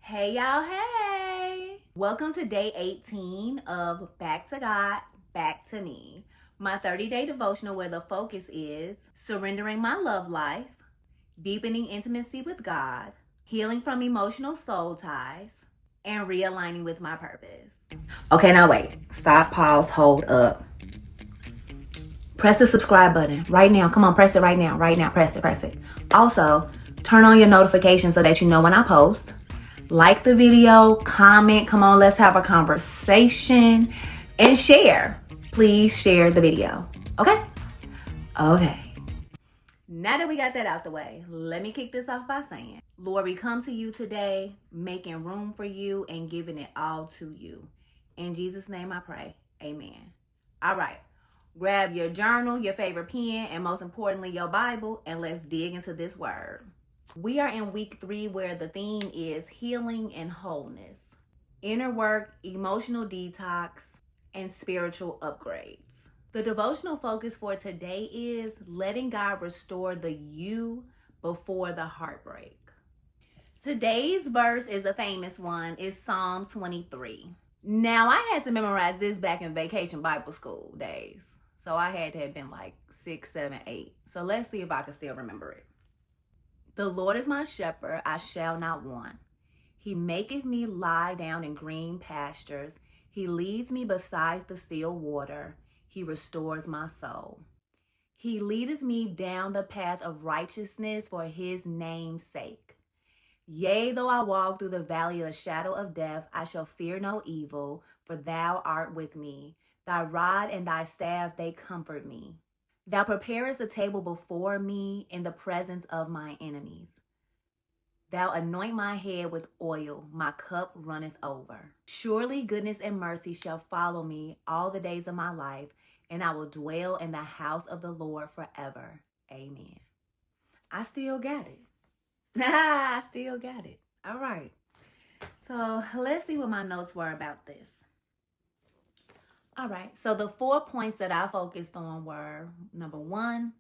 Hey y'all, hey! Welcome to day 18 of Back to God, Back to Me, my 30-day devotional where the focus is surrendering my love life, deepening intimacy with God, healing from emotional soul ties, and realigning with my purpose. Okay, now wait. Stop, pause, hold up. Press the subscribe button right now. Come on, press it right now. Right now, press it. Also, turn on your notifications so that you know when I post. Like the video, comment, come on, let's have a conversation, and share. Please share the video. Okay? Okay. Now that we got that out the way, let me kick this off by saying, Lord, we come to you today, making room for you and giving it all to you. In Jesus' name I pray. Amen. All right. Grab your journal, your favorite pen, and most importantly, your Bible, and let's dig into this word. We are in week 3 where the theme is healing and wholeness, inner work, emotional detox, and spiritual upgrades. The devotional focus for today is letting God restore the you before the heartbreak. Today's verse is a famous one. It's Psalm 23. Now, I had to memorize this back in vacation Bible school days. So I had to have been like 6, 7, 8. So let's see if I can still remember it. The Lord is my shepherd, I shall not want. He maketh me lie down in green pastures. He leads me beside the still water. He restores my soul. He leadeth me down the path of righteousness for his name's sake. Yea, though I walk through the valley of the shadow of death, I shall fear no evil, for thou art with me. Thy rod and thy staff, they comfort me. Thou preparest a table before me in the presence of my enemies. Thou anoint my head with oil, my cup runneth over. Surely goodness and mercy shall follow me all the days of my life, and I will dwell in the house of the Lord forever. Amen. I still got it. I still got it. All right. So let's see what my notes were about this. All right. So the 4 points that I focused on were, number 1,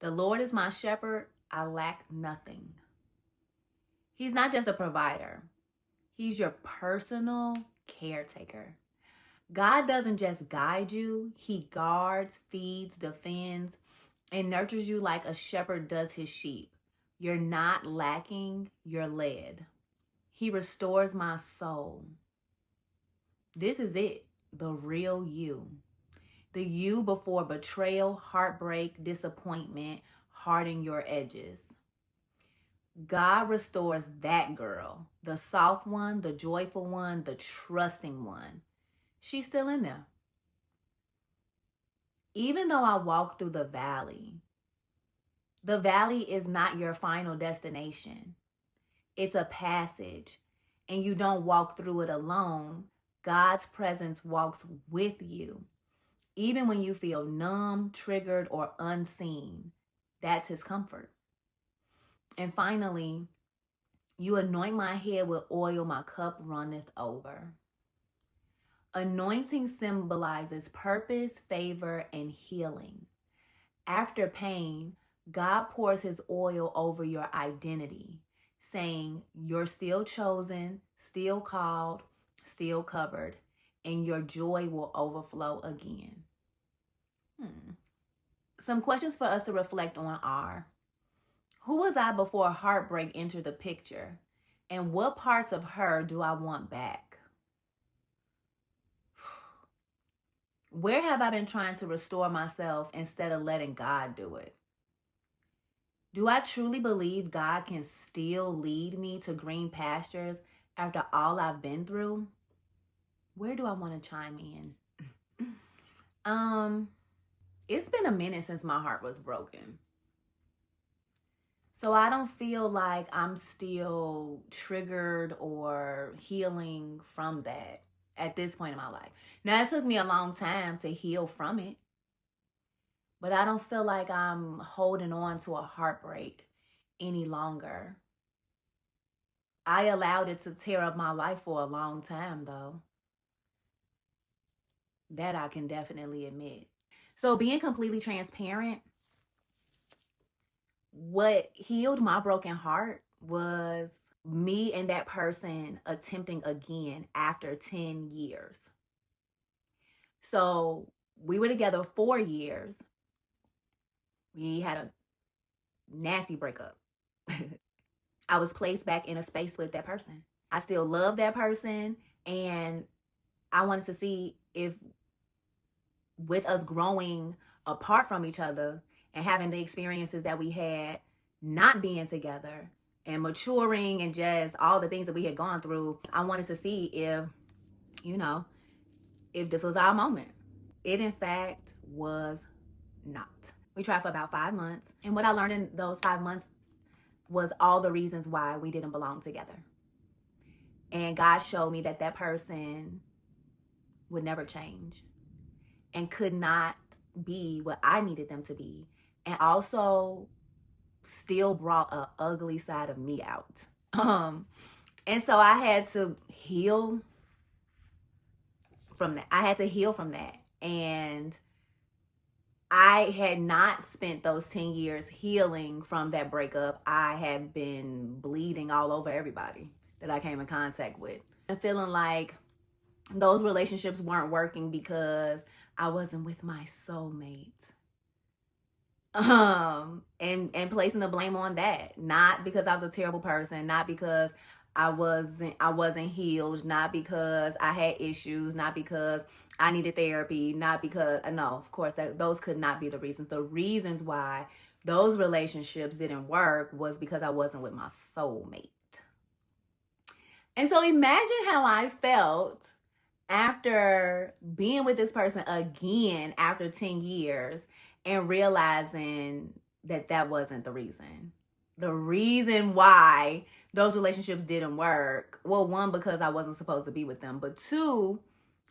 the Lord is my shepherd. I lack nothing. He's not just a provider. He's your personal caretaker. God doesn't just guide you. He guards, feeds, defends, and nurtures you like a shepherd does his sheep. You're not lacking, you're led. He restores my soul. This is it, the real you. The you before betrayal, heartbreak, disappointment harden your edges. God restores that girl, the soft one, the joyful one, the trusting one. She's still in there. Even though I walk through the valley is not your final destination. It's a passage, and you don't walk through it alone. God's presence walks with you. Even when you feel numb, triggered, or unseen, that's his comfort. And finally, you anoint my head with oil, my cup runneth over. Anointing symbolizes purpose, favor, and healing. After pain, God pours his oil over your identity, saying you're still chosen, still called, still covered, and your joy will overflow again. Some questions for us to reflect on are, who was I before heartbreak entered the picture? And what parts of her do I want back? Where have I been trying to restore myself instead of letting God do it? Do I truly believe God can still lead me to green pastures after all I've been through? Where do I want to chime in? It's been a minute since my heart was broken. So I don't feel like I'm still triggered or healing from that at this point in my life. Now, it took me a long time to heal from it, but I don't feel like I'm holding on to a heartbreak any longer. I allowed it to tear up my life for a long time, though. That I can definitely admit. So being completely transparent, what healed my broken heart was me and that person attempting again after 10 years. So we were together 4 years. We had a nasty breakup. I was placed back in a space with that person. I still love that person, and I wanted to see if, with us growing apart from each other and having the experiences that we had not being together and maturing and just all the things that we had gone through, I wanted to see if, if this was our moment. It, in fact, was not. We tried for about 5 months. And what I learned in those 5 months was all the reasons why we didn't belong together. And God showed me that that person would never change and could not be what I needed them to be. And also still brought an ugly side of me out. And so I had to heal from that. And I had not spent those 10 years healing from that breakup. I had been bleeding all over everybody that I came in contact with. And feeling like those relationships weren't working because I wasn't with my soulmate. And placing the blame on that. Not because I was a terrible person, not because I wasn't healed, not because I had issues, not because I needed therapy, not because, no, of course, those could not be the reasons. The reasons why those relationships didn't work was because I wasn't with my soulmate. And so imagine how I felt after being with this person again after 10 years and realizing that that wasn't the reason. The reason why those relationships didn't work, well, one, because I wasn't supposed to be with them, but two,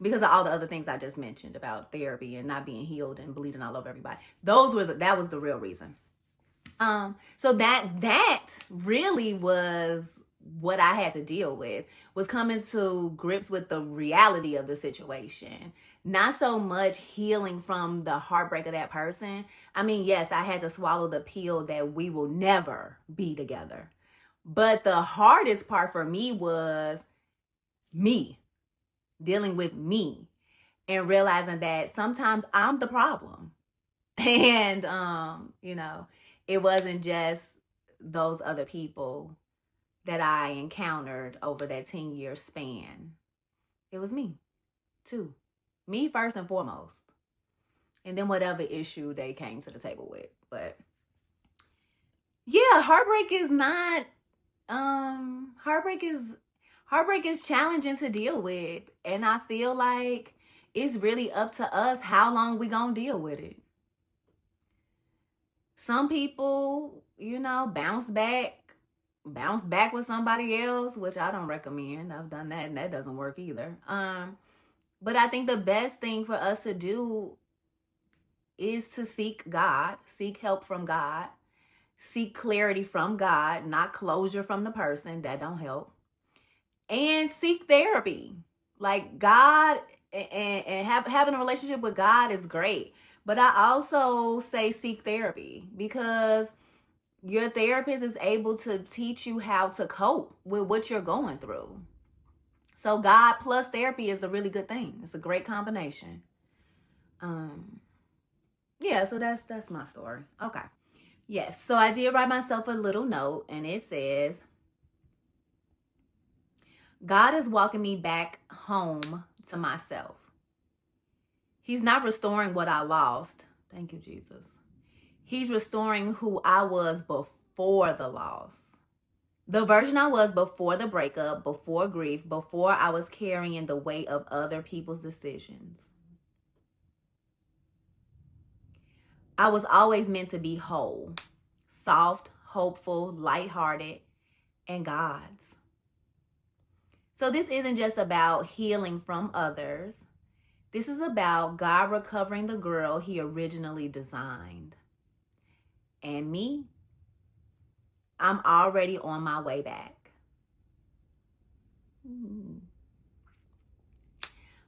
because of all the other things I just mentioned about therapy and not being healed and bleeding all over everybody. That was the real reason. So that really was what I had to deal with, was coming to grips with the reality of the situation. Not so much healing from the heartbreak of that person. I mean, yes, I had to swallow the pill that we will never be together. But the hardest part for me was me, dealing with me and realizing that sometimes I'm the problem. And, it wasn't just those other people that I encountered over that 10-year span. It was me, too. Me first and foremost. And then whatever issue they came to the table with. But yeah, heartbreak is challenging to deal with. And I feel like it's really up to us how long we gonna deal with it. Some people, bounce back with somebody else, which I don't recommend. I've done that and that doesn't work either. But I think the best thing for us to do is to seek God, seek help from God, seek clarity from God, not closure from the person. That don't help. And seek therapy. Like God and having a relationship with God is great. But I also say seek therapy, because your therapist is able to teach you how to cope with what you're going through. So God plus therapy is a really good thing. It's a great combination. Yeah, so that's my story. Okay. Yes, so I did write myself a little note, and it says, God is walking me back home to myself. He's not restoring what I lost. Thank you, Jesus. He's restoring who I was before the loss. The version I was before the breakup, before grief, before I was carrying the weight of other people's decisions. I was always meant to be whole, soft, hopeful, lighthearted, and God's. So this isn't just about healing from others. This is about God recovering the girl he originally designed. And me, I'm already on my way back.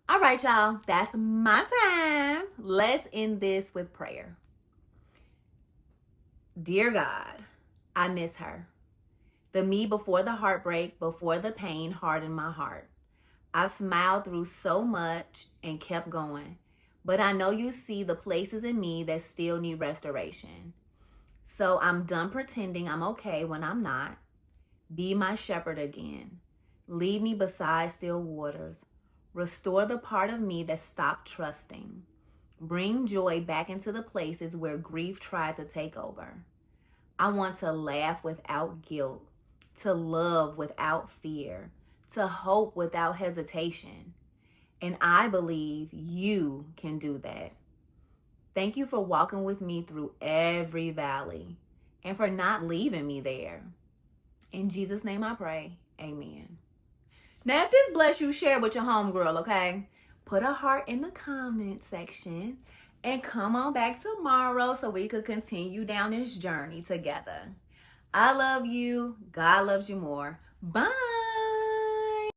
All right, y'all, that's my time. Let's end this with prayer. Dear God, I miss her. The me before the heartbreak, before the pain hardened my heart. I smiled through so much and kept going. But I know you see the places in me that still need restoration. So I'm done pretending I'm okay when I'm not. Be my shepherd again. Lead me beside still waters. Restore the part of me that stopped trusting. Bring joy back into the places where grief tried to take over. I want to laugh without guilt, to love without fear, to hope without hesitation. And I believe you can do that. Thank you for walking with me through every valley and for not leaving me there. In Jesus' name I pray, amen. Now, if this bless you, share it with your homegirl, okay? Put a heart in the comment section and come on back tomorrow so we could continue down this journey together. I love you. God loves you more. Bye.